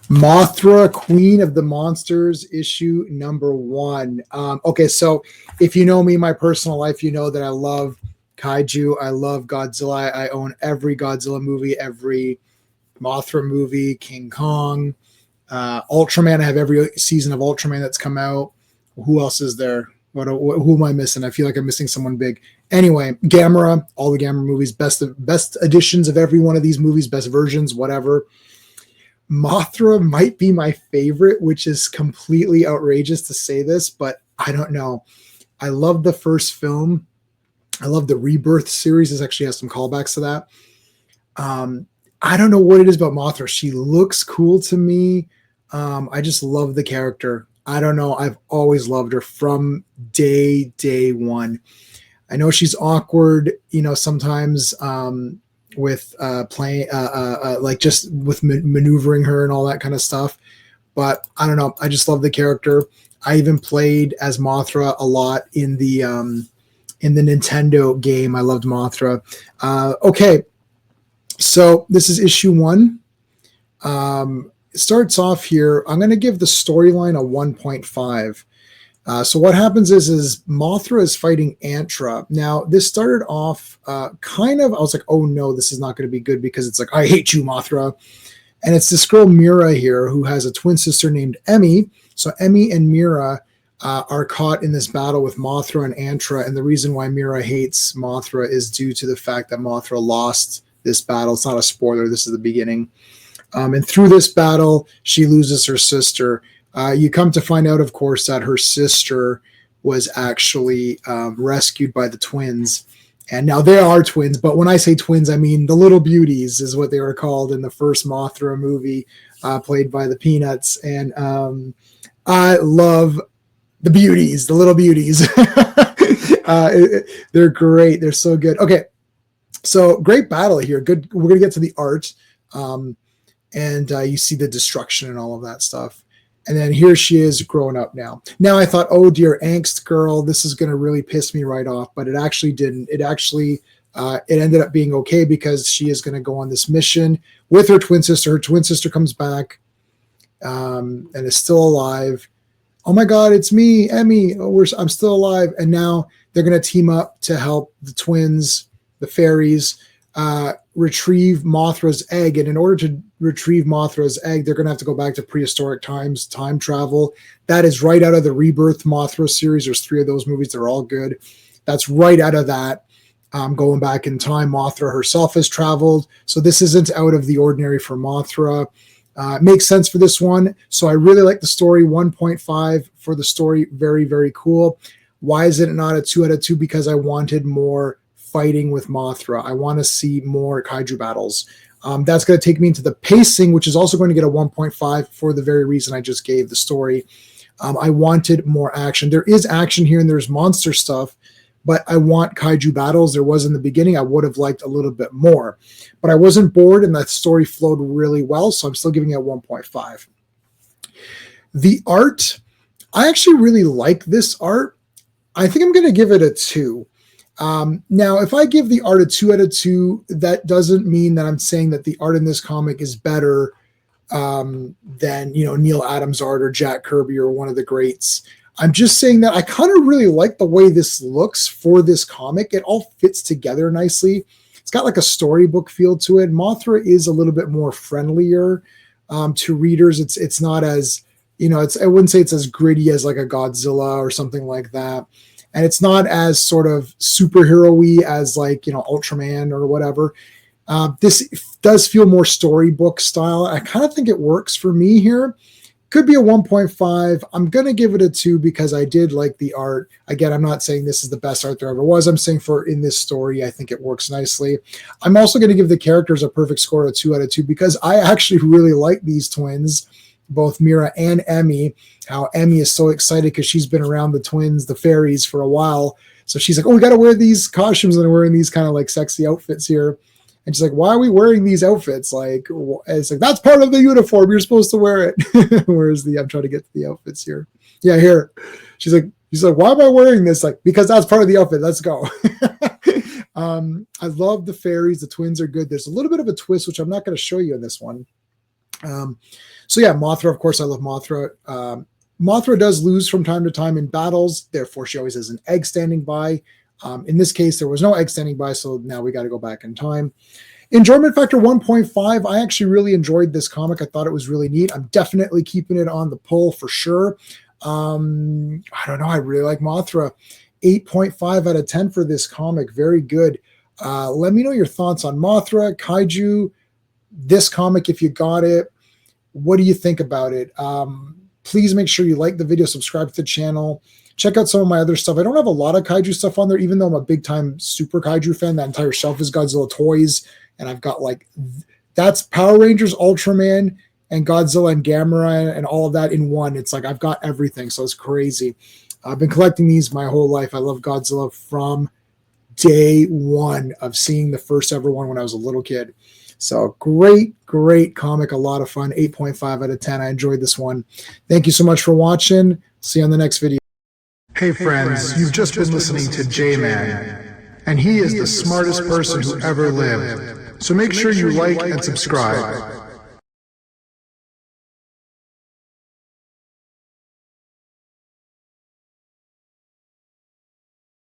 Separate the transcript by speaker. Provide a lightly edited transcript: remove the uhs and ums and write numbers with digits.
Speaker 1: Mothra, Queen of the Monsters, issue number 1. Okay, so if you know me, my personal life, you know that I love kaiju. I love Godzilla. I own every Godzilla movie, every Mothra movie, King Kong, Ultraman. I have every season of Ultraman that's come out. Who else is there? Who am I missing? I feel like I'm missing someone big. Anyway, Gamera, all the Gamera movies, best editions of every one of these movies, best versions, whatever. Mothra might be my favorite, which is completely outrageous to say this, but I don't know. I love the first film. I love the Rebirth series. This actually has some callbacks to that. I don't know what it is about Mothra. She looks cool to me. I just love the character. I don't know. I've always loved her from day one. I know she's awkward, sometimes with playing, like just with maneuvering her and all that kind of stuff. But I don't know. I just love the character. I even played as Mothra a lot in the Nintendo game. I loved Mothra. Okay. So this is issue 1. It starts off here. I'm going to give the storyline a 1.5. So what happens is Mothra is fighting Antra. Now, this started off I was like, oh no, this is not going to be good because it's like, I hate you, Mothra. And it's this girl, Mira, here, who has a twin sister named Emmy. So Emmy and Mira are caught in this battle with Mothra and Antra. And the reason why Mira hates Mothra is due to the fact that Mothra lost this battle. It's not a spoiler. This is the beginning. And through this battle, she loses her sister. You come to find out, of course, that her sister was actually rescued by the twins. And now they are twins, but when I say twins, I mean the Little Beauties is what they were called in the first Mothra movie, played by the Peanuts. And I love the Beauties, the Little Beauties. They're great. They're so good. Okay, so great battle here. Good. We're going to get to the art. And you see the destruction and all of that stuff. And then here she is grown up now. Now I thought, oh dear, angst girl, this is going to really piss me right off. But it actually didn't. It actually, it ended up being okay because she is going to go on this mission with her twin sister. Her twin sister comes back and is still alive. Oh my God, it's me, Emmy. Oh, I'm still alive. And now they're going to team up to help the twins, the fairies, retrieve Mothra's egg. And in order to retrieve Mothra's egg, they're going to have to go back to prehistoric times, time travel. That is right out of the Rebirth Mothra series. There's 3 of those movies. They're all good. That's right out of that. Going back in time, Mothra herself has traveled. So this isn't out of the ordinary for Mothra. It makes sense for this one. So I really like the story. 1.5 for the story. Very, very cool. Why is it not a 2 out of 2? Because I wanted more fighting with Mothra. I want to see more kaiju battles. That's going to take me into the pacing, which is also going to get a 1.5 for the very reason I just gave the story. I wanted more action. There is action here and there's monster stuff, but I want kaiju battles. There was in the beginning. I would have liked a little bit more, but I wasn't bored and that story flowed really well. So I'm still giving it a 1.5. The art, I actually really like this art. I think I'm going to give it a 2. Now, if I give the art a 2 out of 2, that doesn't mean that I'm saying that the art in this comic is better than Neil Adams' art or Jack Kirby or one of the greats. I'm just saying that I kind of really like the way this looks for this comic. It all fits together nicely. It's got like a storybook feel to it. Mothra is a little bit more friendlier to readers. It's not as, I wouldn't say it's as gritty as like a Godzilla or something like that. And it's not as sort of superhero-y as like, Ultraman or whatever. This does feel more storybook style. I kind of think it works for me here. Could be a 1.5. I'm going to give it a 2 because I did like the art. Again, I'm not saying this is the best art there ever was. I'm saying for in this story, I think it works nicely. I'm also going to give the characters a perfect score of 2 out of 2 because I actually really like these twins, both Mira and Emmy. How Emmy is so excited because she's been around the twins, the fairies, for a while. So she's like, oh, we got to wear these costumes and wearing these kind of like sexy outfits here. And she's like, why are we wearing these outfits? Like, it's like, that's part of the uniform. You're supposed to wear it. Where's I'm trying to get to the outfits here. Yeah, here. She's like, why am I wearing this? Like, because that's part of the outfit. Let's go. I love the fairies. The twins are good. There's a little bit of a twist, which I'm not going to show you in this one. So yeah, Mothra, of course, I love Mothra. Mothra does lose from time to time in battles, therefore she always has an egg standing by. In this case, there was no egg standing by, so now we got to go back in time. Enjoyment factor 1.5. I actually really enjoyed this comic. I thought it was really neat. I'm definitely keeping it on the pull for sure. I don't know. I really like Mothra. 8.5 out of 10 for this comic. Very good. Let me know your thoughts on Mothra, Kaiju, this comic if you got it. What do you think about it? Please make sure you like the video, subscribe to the channel. Check out some of my other stuff. I don't have a lot of Kaiju stuff on there, even though I'm a big-time Super Kaiju fan. That entire shelf is Godzilla toys, and I've got like, that's Power Rangers, Ultraman, and Godzilla and Gamera and all of that in one. It's like I've got everything, so it's crazy. I've been collecting these my whole life. I love Godzilla from day one of seeing the first ever one when I was a little kid. So great comic, a lot of fun. 8.5 out of 10. I enjoyed this one. Thank you so much for watching. See you on the next video.
Speaker 2: Hey friends, you've just been listening to J-Man, and he is the smartest person who ever lived. So make sure you like and subscribe.